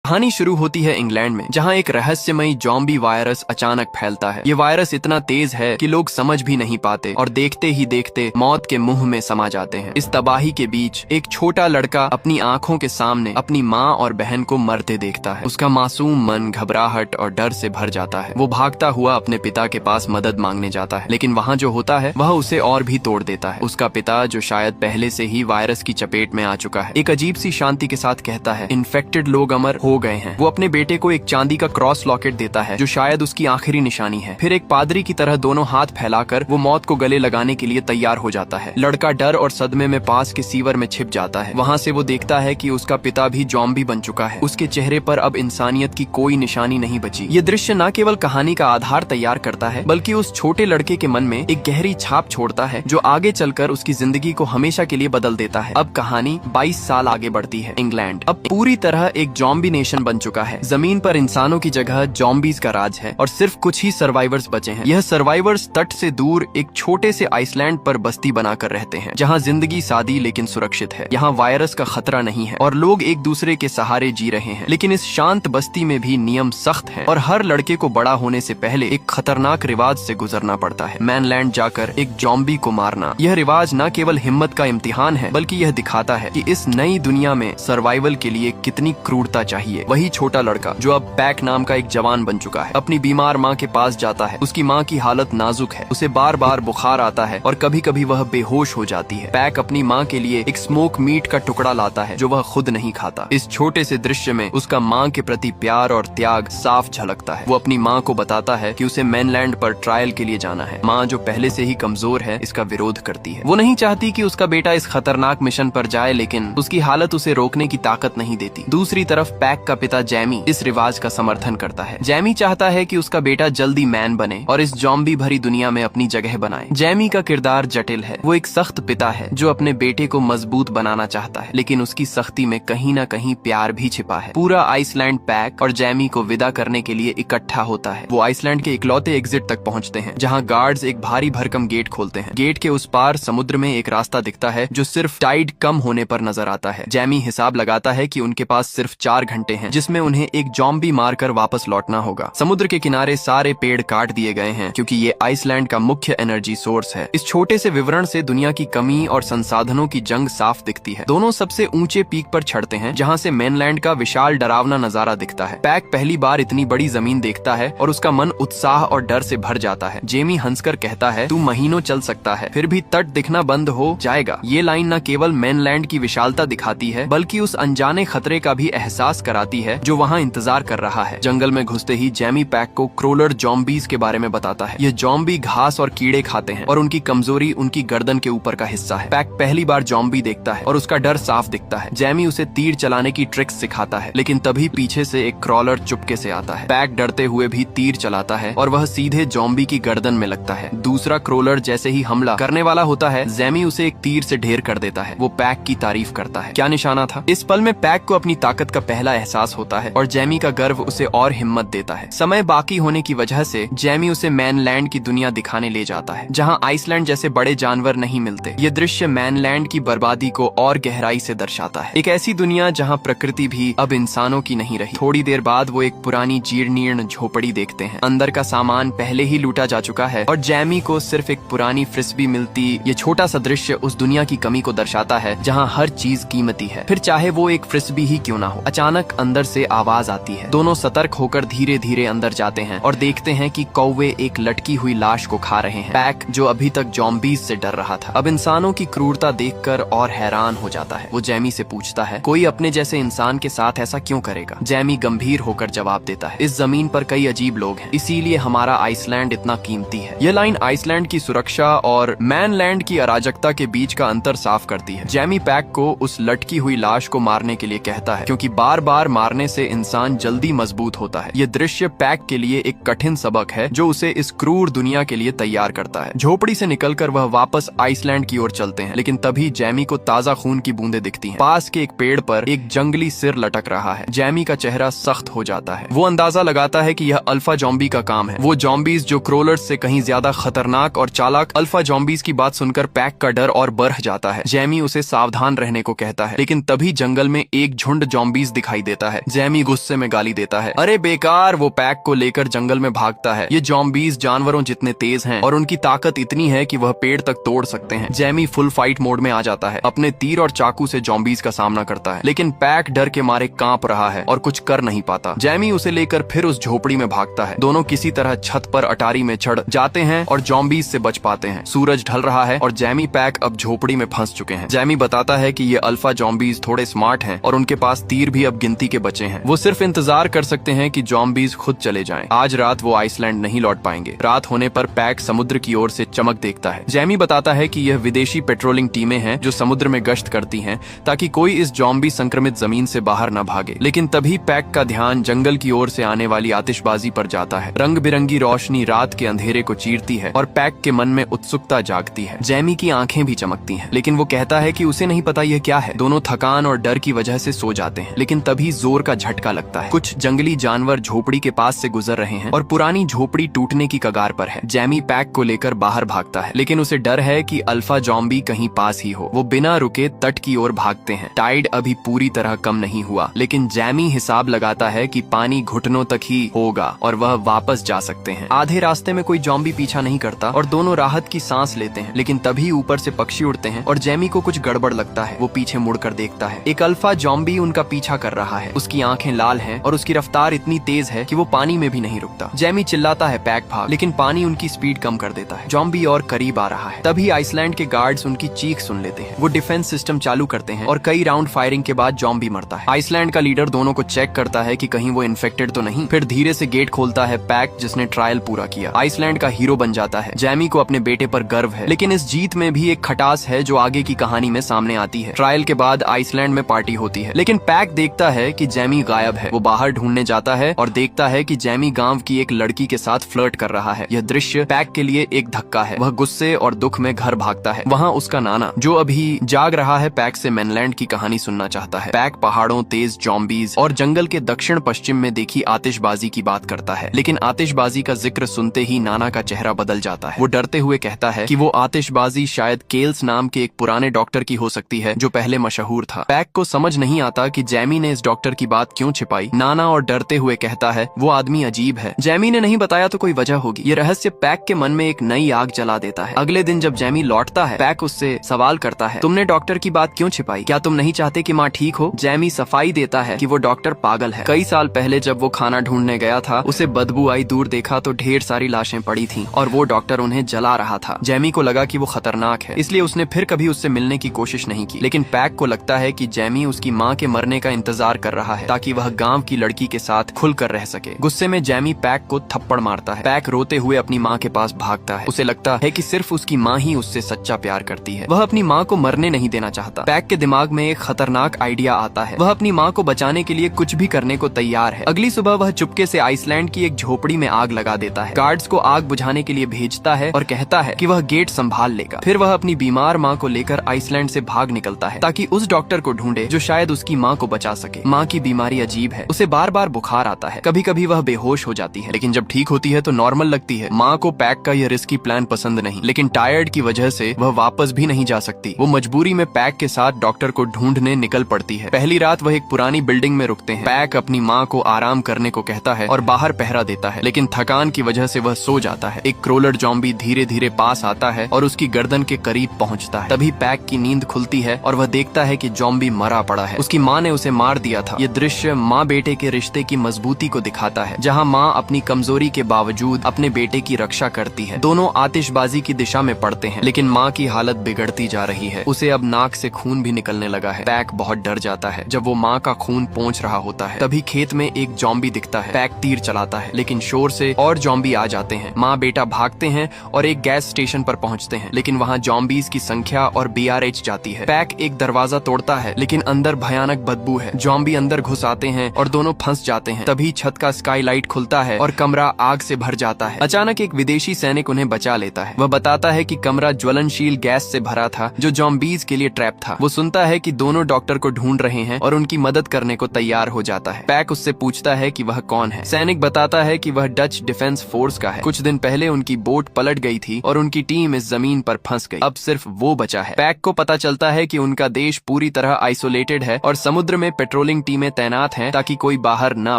कहानी शुरू होती है इंग्लैंड में, जहां एक रहस्यमयी ज़ॉम्बी वायरस अचानक फैलता है। ये वायरस इतना तेज है कि लोग समझ भी नहीं पाते और देखते ही देखते मौत के मुंह में समा जाते हैं। इस तबाही के बीच एक छोटा लड़का अपनी आंखों के सामने अपनी माँ और बहन को मरते देखता है। उसका मासूम मन घबराहट और डर से भर जाता है। वो भागता हुआ अपने पिता के पास मदद मांगने जाता है, लेकिन वहाँ जो होता है वह उसे और भी तोड़ देता है। उसका पिता, जो शायद पहले से ही वायरस की चपेट में आ चुका है, एक अजीब सी शांति के साथ कहता है, इन्फेक्टेड लोग अमर हो गए हैं। वो अपने बेटे को एक चांदी का क्रॉस लॉकेट देता है, जो शायद उसकी आखिरी निशानी है। फिर एक पादरी की तरह दोनों हाथ फैलाकर वो मौत को गले लगाने के लिए तैयार हो जाता है। लड़का डर और सदमे में पास के सीवर में छिप जाता है। वहाँ से वो देखता है कि उसका पिता भी ज़ॉम्बी बन चुका है। उसके चेहरे पर अब इंसानियत की कोई निशानी नहीं बची। ये दृश्य न केवल कहानी का आधार तैयार करता है, बल्कि उस छोटे लड़के के मन में एक गहरी छाप छोड़ता है, जो आगे चलकर उसकी जिंदगी को हमेशा के लिए बदल देता है। अब कहानी 22 साल आगे बढ़ती है। इंग्लैंड अब पूरी तरह एक ज़ॉम्बी नेशन बन चुका है। जमीन पर इंसानों की जगह ज़ॉम्बीज का राज है और सिर्फ कुछ ही सर्वाइवर्स बचे हैं। यह सर्वाइवर्स तट से दूर एक छोटे से आइसलैंड पर बस्ती बनाकर रहते हैं, जहां जिंदगी सादी लेकिन सुरक्षित है। यहाँ वायरस का खतरा नहीं है और लोग एक दूसरे के सहारे जी रहे हैं। लेकिन इस शांत बस्ती में भी नियम सख्त है और हर लड़के को बड़ा होने से पहले एक खतरनाक रिवाज से गुजरना पड़ता है, मैनलैंड जाकर एक ज़ॉम्बी को मारना। यह रिवाज न केवल हिम्मत का इम्तिहान है, बल्कि यह दिखाता है कि इस नई दुनिया में सर्वाइवल के लिए कितनी क्रूरता चाहिए। वही छोटा लड़का, जो अब पैक नाम का एक जवान बन चुका है, अपनी बीमार माँ के पास जाता है। उसकी माँ की हालत नाजुक है, उसे बार बार बुखार आता है और कभी कभी वह बेहोश हो जाती है। पैक अपनी माँ के लिए एक स्मोक मीट का टुकड़ा लाता है, जो वह खुद नहीं खाता। इस छोटे से दृश्य में उसका माँ के प्रति प्यार और त्याग साफ झलकता है। वो अपनी माँ को बताता है कि उसे मेनलैंड पर ट्रायल के लिए जाना है। माँ, जो पहले से ही कमजोर है, इसका विरोध करती है। वो नहीं चाहती कि उसका बेटा इस खतरनाक मिशन पर जाए, लेकिन उसकी हालत उसे रोकने की ताकत नहीं देती। दूसरी तरफ पैक का पिता जैमी इस रिवाज का समर्थन करता है। जैमी चाहता है कि उसका बेटा जल्दी मैन बने और इस ज़ॉम्बी भरी दुनिया में अपनी जगह बनाए। जैमी का किरदार जटिल है। वो एक सख्त पिता है जो अपने बेटे को मजबूत बनाना चाहता है, लेकिन उसकी सख्ती में कहीं न कहीं प्यार भी छिपा है। पूरा आइसलैंड पैक और जैमी को विदा करने के लिए इकट्ठा होता है। वो आइसलैंड के इकलौते एग्जिट तक पहुंचते हैं, जहां गार्ड्स एक भारी भरकम गेट खोलते हैं। गेट के उस पार समुद्र में एक रास्ता दिखता है, जो सिर्फ टाइड कम होने पर नजर आता है। जैमी हिसाब लगाता है कि उनके पास सिर्फ 4 घंटे हैं, जिसमें उन्हें एक ज़ॉम्बी मारकर वापस लौटना होगा। समुद्र के किनारे सारे पेड़ काट दिए गए हैं, क्योंकि ये आइसलैंड का मुख्य एनर्जी सोर्स है। इस छोटे से विवरण से दुनिया की कमी और संसाधनों की जंग साफ दिखती है। दोनों सबसे ऊंचे पीक पर चढ़ते हैं, जहां से मेनलैंड का विशाल डरावना नजारा दिखता है। पैक पहली बार इतनी बड़ी जमीन देखता है और उसका मन उत्साह और डर से भर जाता है। जेमी हंसकर कहता है, तू महीनों चल सकता है, फिर भी तट दिखना बंद हो जाएगा। ये लाइन न केवल मेनलैंड की विशालता दिखाती है, बल्कि उस अनजाने खतरे का भी एहसास कराती है जो वहाँ इंतजार कर रहा है। जंगल में घुसते ही जैमी पैक को क्रोलर ज़ॉम्बीज के बारे में बताता है। ये ज़ॉम्बी घास और कीड़े खाते हैं और उनकी कमजोरी उनकी गर्दन के ऊपर का हिस्सा है। पैक पहली बार ज़ॉम्बी देखता है और उसका डर साफ दिखता है। जैमी उसे तीर चलाने की ट्रिक्स सिखाता है, लेकिन तभी पीछे से एक क्रोलर चुपके से आता है। पैक डरते हुए भी तीर चलाता है और वह सीधे ज़ॉम्बी की गर्दन में लगता है। दूसरा क्रोलर जैसे ही हमला करने वाला होता है, जैमी उसे एक तीर से ढेर कर देता है। वो पैक की तारीफ करता है। क्या निशाना था। इस पल में पैक को अपनी ताकत का पहला एहसास होता है और जैमी का गर्व उसे और हिम्मत देता है। समय बाकी होने की वजह से जैमी उसे मैनलैंड की दुनिया दिखाने ले जाता है, जहां आइसलैंड जैसे बड़े जानवर नहीं मिलते। ये दृश्य मैनलैंड की बर्बादी को और गहराई से दर्शाता है। एक ऐसी दुनिया जहां प्रकृति भी अब इंसानों की नहीं रही। थोड़ी देर बाद वो एक पुरानी जीर्ण झोपड़ी देखते हैं। अंदर का सामान पहले ही लूटा जा चुका है और जैमी को सिर्फ एक पुरानी फ्रिस्बी मिलती। ये छोटा सा दृश्य उस दुनिया की कमी को दर्शाता है, जहाँ हर चीज कीमती है, फिर चाहे वो एक फ्रिस्बी ही क्यों ना हो। अचानक अंदर से आवाज आती है। दोनों सतर्क होकर धीरे धीरे अंदर जाते हैं और देखते हैं कि कौवे एक लटकी हुई लाश को खा रहे हैं। पैक, जो अभी तक ज़ॉम्बीज से डर रहा था, अब इंसानों की क्रूरता देखकर और हैरान हो जाता है। वो जैमी से पूछता है, कोई अपने जैसे इंसान के साथ ऐसा क्यों करेगा। जैमी गंभीर होकर जवाब देता है, इस जमीन पर कई अजीब लोग हैं, इसीलिए हमारा आइसलैंड इतना कीमती है। यह लाइन आइसलैंड की सुरक्षा और मैनलैंड की अराजकता के बीच का अंतर साफ करती है। जैमी पैक को उस लटकी हुई लाश को मारने के लिए कहता है, क्योंकि बार बार मारने से इंसान जल्दी मजबूत होता है। ये दृश्य पैक के लिए एक कठिन सबक है, जो उसे इस क्रूर दुनिया के लिए तैयार करता है। झोपड़ी से निकलकर वह वापस आइसलैंड की ओर चलते हैं, लेकिन तभी जैमी को ताजा खून की बूंदें दिखती हैं। पास के एक पेड़ पर एक जंगली सिर लटक रहा है। जैमी का चेहरा सख्त हो जाता है। वो अंदाजा लगाता है कि यह अल्फा ज़ॉम्बी का काम है। वो ज़ॉम्बीज जो क्रोलर्स से कहीं ज्यादा खतरनाक और चालाक अल्फा ज़ॉम्बीज की बात सुनकर पैक का डर और बढ़ जाता है। जैमी उसे सावधान रहने को कहता है, लेकिन तभी जंगल में एक झुंड ज़ॉम्बीज दिखाई दे देता है। जैमी गुस्से में गाली देता है, अरे बेकार। वो पैक को लेकर जंगल में भागता है। ये ज़ॉम्बीज़ जानवरों जितने तेज हैं और उनकी ताकत इतनी है कि वह पेड़ तक तोड़ सकते हैं। जैमी फुल फाइट मोड में आ जाता है, अपने तीर और चाकू से ज़ॉम्बीज़ का सामना करता है, लेकिन पैक डर के मारे कांप रहा है और कुछ कर नहीं पाता। जैमी उसे लेकर फिर उस झोपड़ी में भागता है। दोनों किसी तरह छत पर अटारी में चढ़ जाते हैं और ज़ॉम्बीज़ से बच पाते हैं। सूरज ढल रहा है और जैमी पैक अब झोपड़ी में फंस चुके हैं। जैमी बताता है कि ये अल्फा ज़ॉम्बीज़ थोड़े स्मार्ट हैं और उनके पास तीर भी अब गिनती के बचे हैं। वो सिर्फ इंतजार कर सकते हैं कि ज़ॉम्बीज़ खुद चले जाएं। आज रात वो आइसलैंड नहीं लौट पाएंगे। रात होने पर पैक समुद्र की ओर से चमक देखता है। जैमी बताता है कि यह विदेशी पेट्रोलिंग टीमें हैं जो समुद्र में गश्त करती हैं ताकि कोई इस ज़ॉम्बी संक्रमित जमीन से बाहर न भागे। लेकिन तभी पैक का ध्यान जंगल की ओर से आने वाली आतिशबाजी पर जाता है। रंग बिरंगी रोशनी रात के अंधेरे को चीरती है और पैक के मन में उत्सुकता जागती है। जैमी की आंखें भी चमकती हैं, लेकिन वो कहता है कि उसे नहीं पता यह क्या है। दोनों थकान और डर की वजह से सो जाते हैं, लेकिन तभी जोर का झटका लगता है। कुछ जंगली जानवर झोपड़ी के पास से गुजर रहे हैं और पुरानी झोपड़ी टूटने की कगार पर है। जैमी पैक को लेकर बाहर भागता है, लेकिन उसे डर है कि अल्फा ज़ॉम्बी कहीं पास ही हो। वो बिना रुके तट की ओर भागते हैं। टाइड अभी पूरी तरह कम नहीं हुआ, लेकिन जैमी हिसाब लगाता है कि पानी घुटनों तक ही होगा और वह वापस जा सकते हैं। आधे रास्ते में कोई ज़ॉम्बी पीछा नहीं करता और दोनों राहत की सांस लेते हैं, लेकिन तभी ऊपर से पक्षी उड़ते हैं और जैमी को कुछ गड़बड़ लगता है। वो पीछे मुड़कर देखता है, एक अल्फा ज़ॉम्बी उनका पीछा कर रहा है। उसकी आंखें लाल हैं और उसकी रफ्तार इतनी तेज है कि वो पानी में भी नहीं रुकता। जैमी चिल्लाता है, पैक भाग, लेकिन पानी उनकी स्पीड कम कर देता है। ज़ॉम्बी और करीब आ रहा है। तभी आइसलैंड के गार्ड्स उनकी चीख सुन लेते हैं। वो डिफेंस सिस्टम चालू करते हैं और कई राउंड फायरिंग के बाद ज़ॉम्बी मरता है। आइसलैंड का लीडर दोनों को चेक करता है कि कहीं वो इन्फेक्टेड तो नहीं। फिर धीरे से गेट खोलता है पैक, जिसने ट्रायल पूरा किया। आइसलैंड का हीरो बन जाता है। जैमी को अपने बेटे पर गर्व है, लेकिन इस जीत में भी एक खटास है जो आगे की कहानी में सामने आती है। ट्रायल के बाद आइसलैंड में पार्टी होती है, लेकिन पैक देखता है कि जैमी गायब है। वो बाहर ढूंढने जाता है और देखता है कि जैमी गांव की एक लड़की के साथ फ्लर्ट कर रहा है। यह दृश्य पैक के लिए एक धक्का है। वह गुस्से और दुख में घर भागता है। वहाँ उसका नाना, जो अभी जाग रहा है, पैक से मेनलैंड की कहानी सुनना चाहता है। पैक पहाड़ों, तेज ज़ॉम्बीज़ और जंगल के दक्षिण पश्चिम में देखी आतिशबाजी की बात करता है, लेकिन आतिशबाजी का जिक्र सुनते ही नाना का चेहरा बदल जाता है। वो डरते हुए कहता है कि वो आतिशबाजी शायद केल्स नाम के एक पुराने डॉक्टर की हो सकती है जो पहले मशहूर था। पैक को समझ नहीं आता कि जैमी ने इस डॉक्टर की बात क्यों छिपाई। नाना और डरते हुए कहता है, वो आदमी अजीब है, जैमी ने नहीं बताया तो कोई वजह होगी। ये रहस्य पैक के मन में एक नई आग जला देता है। अगले दिन जब जैमी लौटता है, पैक उससे सवाल करता है, तुमने डॉक्टर की बात क्यों छिपाई? क्या तुम नहीं चाहते कि माँ ठीक हो? जैमी सफाई देता है कि वो डॉक्टर पागल है। कई साल पहले जब वो खाना ढूंढने गया था, उसे बदबू आई। दूर देखा तो ढेर सारी लाशें पड़ी थीं और वो डॉक्टर उन्हें जला रहा था। जैमी को लगा कि वो खतरनाक है, इसलिए उसने फिर कभी उससे मिलने की कोशिश नहीं की। लेकिन पैक को लगता है कि जैमी उसकी माँ के मरने का इंतजार कर रहा है ताकि वह गांव की लड़की के साथ खुलकर रह सके। गुस्से में जैमी पैक को थप्पड़ मारता है। पैक रोते हुए अपनी माँ के पास भागता है। उसे लगता है कि सिर्फ उसकी माँ ही उससे सच्चा प्यार करती है। वह अपनी माँ को मरने नहीं देना चाहता। पैक के दिमाग में एक खतरनाक आइडिया आता है। वह अपनी माँ को बचाने के लिए कुछ भी करने को तैयार है। अगली सुबह वह चुपके से आइसलैंड की एक झोपड़ी में आग लगा देता है। गार्ड्स को आग बुझाने के लिए भेजता है और कहता है कि वह गेट संभाल लेगा। फिर वह अपनी बीमार माँ को लेकर आइसलैंड से भाग निकलता है ताकि उस डॉक्टर को ढूंढे जो शायद उसकी माँ को बचा सके। माँ की बीमारी अजीब है, उसे बार बार बुखार आता है। कभी कभी वह बेहोश हो जाती है, लेकिन जब ठीक होती है तो नॉर्मल लगती है। माँ को पैक का यह रिस्की प्लान पसंद नहीं, लेकिन टायर्ड की वजह से वह वापस भी नहीं जा सकती। वो मजबूरी में पैक के साथ डॉक्टर को ढूंढने निकल पड़ती है। पहली रात वह एक पुरानी बिल्डिंग में रुकते हैं। पैक अपनी माँ को आराम करने को कहता है और बाहर पहरा देता है, लेकिन थकान की वजह से वह सो जाता है। एक क्रोलर ज़ॉम्बी धीरे धीरे पास आता है और उसकी गर्दन के करीब पहुंचता है। तभी पैक की नींद खुलती है और वह देखता है कि ज़ॉम्बी मरा पड़ा है। उसकी माँ ने उसे मार दिया था। ये दृश्य माँ बेटे के रिश्ते की मजबूती को दिखाता है, जहाँ माँ अपनी कमजोरी के बावजूद अपने बेटे की रक्षा करती है। दोनों आतिशबाजी की दिशा में पड़ते हैं, लेकिन माँ की हालत बिगड़ती जा रही है। उसे अब नाक से खून भी निकलने लगा है। पैक बहुत डर जाता है। जब वो माँ का खून पहुंच रहा होता है, तभी खेत में एक ज़ॉम्बी दिखता है। पैक तीर चलाता है, लेकिन शोर से और ज़ॉम्बी आ जाते हैं। माँ बेटा भागते हैं और एक गैस स्टेशन पर पहुंचते हैं, लेकिन वहाँ ज़ॉम्बीज़ की संख्या और BRH जाती है। पैक एक दरवाजा तोड़ता है, लेकिन अंदर भयानक बदबू है। ज़ॉम्बी अंदर घुस आते हैं और दोनों फंस जाते हैं। तभी छत का स्काईलाइट खुलता है और कमरा आग से भर जाता है। अचानक एक विदेशी सैनिक उन्हें बचा लेता है। वह बताता है कि कमरा ज्वलनशील गैस से भरा था जो ज़ॉम्बीज़ के लिए ट्रैप था। वो सुनता है कि दोनों डॉक्टर को ढूंढ रहे हैं और उनकी मदद करने को तैयार हो जाता है। पैक उससे पूछता है कि वह कौन है। सैनिक बताता है कि वह डच डिफेंस फोर्स का है। कुछ दिन पहले उनकी बोट पलट गई थी और उनकी टीम इस जमीन पर फंस गई। अब सिर्फ वो बचा है। पैक को पता चलता है कि उनका देश पूरी तरह आइसोलेटेड है और समुद्र में पेट्रोलिंग टीमें तैनात हैं ताकि कोई बाहर न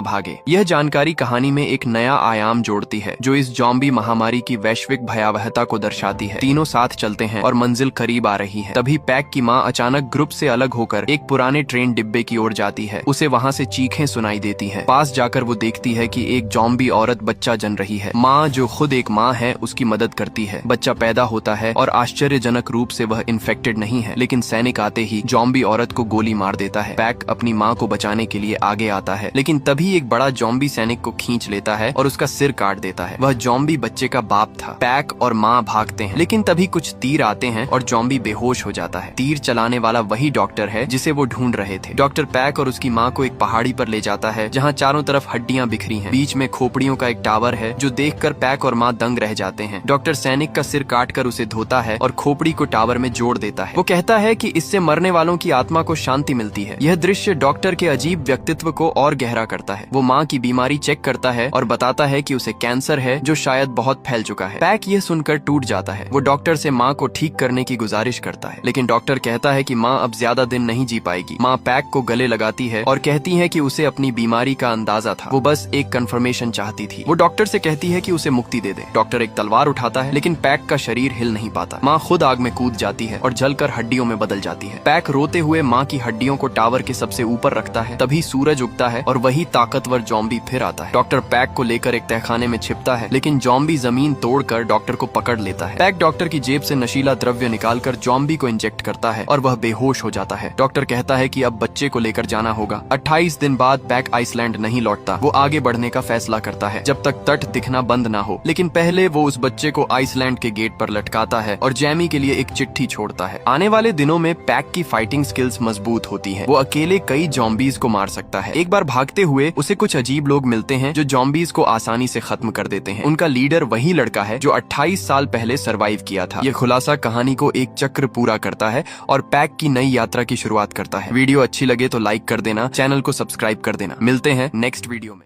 भागे। यह जानकारी कहानी में एक नया आयाम जोड़ती है जो इस ज़ॉम्बी महामारी की वैश्विक भयावहता को दर्शाती है। तीनों साथ चलते हैं और मंजिल करीब आ रही है। तभी पैक की माँ अचानक ग्रुप से अलग होकर एक पुराने ट्रेन डिब्बे की ओर जाती है। उसे वहाँ से चीखें सुनाई देती है। पास जाकर वो देखती है कि एक ज़ॉम्बी औरत बच्चा जन रही है। माँ जो खुद एक माँ है उसकी मदद करती है। बच्चा पैदा होता है और आश्चर्यजनक रूप से वह इन्फेक्टेड नहीं है, लेकिन सैनिक आते ही ज़ॉम्बी औरत को गोली मार देता है। पैक अपनी माँ को बचाने के लिए आगे आता है, लेकिन तभी एक बड़ा ज़ॉम्बी सैनिक को खींच लेता है और उसका सिर काट देता है। वह ज़ॉम्बी बच्चे का बाप था। पैक और माँ भागते हैं, लेकिन तभी कुछ तीर आते हैं और ज़ॉम्बी बेहोश हो जाता है। तीर चलाने वाला वही डॉक्टर है जिसे वो ढूंढ रहे थे। डॉक्टर पैक और उसकी माँ को एक पहाड़ी पर ले जाता है जहाँ चारों तरफ हड्डियां बिखरी हैं। बीच में खोपड़ियों का एक टावर है जो देखकर पैक और माँ दंग रह जाते हैं। डॉक्टर सैनिक का सिर काटकर उसे धोता है और खोपड़ी को टावर में जोड़ देता है। वो कहता है कि इससे मरने वालों की आत्मा को शांति मिलती है। यह दृश्य डॉक्टर के अजीब व्यक्तित्व को और गहरा करता है। वो माँ की बीमारी चेक करता है और बताता है कि उसे कैंसर है जो शायद बहुत फैल चुका है। पैक यह सुनकर टूट जाता है। वो डॉक्टर से माँ को ठीक करने की गुजारिश करता है, लेकिन डॉक्टर कहता है कि माँ अब ज्यादा दिन नहीं जी पाएगी। माँ पैक को गले लगाती है और कहती है कि उसे अपनी बीमारी का अंदाजा था, वो बस एक कंफर्मेशन चाहती थी। वो डॉक्टर से कहती है कि उसे मुक्ति दे दे। डॉक्टर एक तलवार उठाता है, लेकिन पैक का शरीर हिल नहीं पाता। माँ खुद आग में कूद जाती है और जलकर हड्डियों में बदल जाती है। पैक रोते हुए माँ की हड्डियों को टावर के सबसे ऊपर रखता है। तभी सूरज उगता है और वही ताकतवर ज़ॉम्बी फिर आता है। डॉक्टर पैक को लेकर एक तहखाने में छिपता है, लेकिन ज़ॉम्बी जमीन तोड़कर डॉक्टर को पकड़ लेता है। पैक डॉक्टर की जेब से नशीला द्रव्य निकालकर ज़ॉम्बी को इंजेक्ट करता है और वह बेहोश हो जाता है। डॉक्टर कहता है कि अब बच्चे को लेकर जाना होगा। 28 दिन बाद पैक आइसलैंड नहीं लौटता। वो आगे बढ़ने का फैसला करता है जब तक तट दिखना बंद ना हो, लेकिन पहले वो उस बच्चे को आइसलैंड के गेट पर लटकाता है और जैमी के लिए एक चिट्ठी छोड़ता है। आने वाले दिनों में पैक की फाइटिंग स्किल्स मजबूत होती है। वो अकेले कई ज़ॉम्बीज को मार सकता है। एक बार भागते हुए उसे कुछ अजीब लोग मिलते हैं जो ज़ॉम्बीज को आसानी से खत्म कर देते हैं। उनका लीडर वही लड़का है जो 28 साल पहले सरवाइव किया था। ये खुलासा कहानी को एक चक्र पूरा करता है और पैक की नई यात्रा की शुरुआत करता है। वीडियो अच्छी लगे तो लाइक कर देना, चैनल को सब्सक्राइब कर देना। मिलते हैं नेक्स्ट वीडियो में।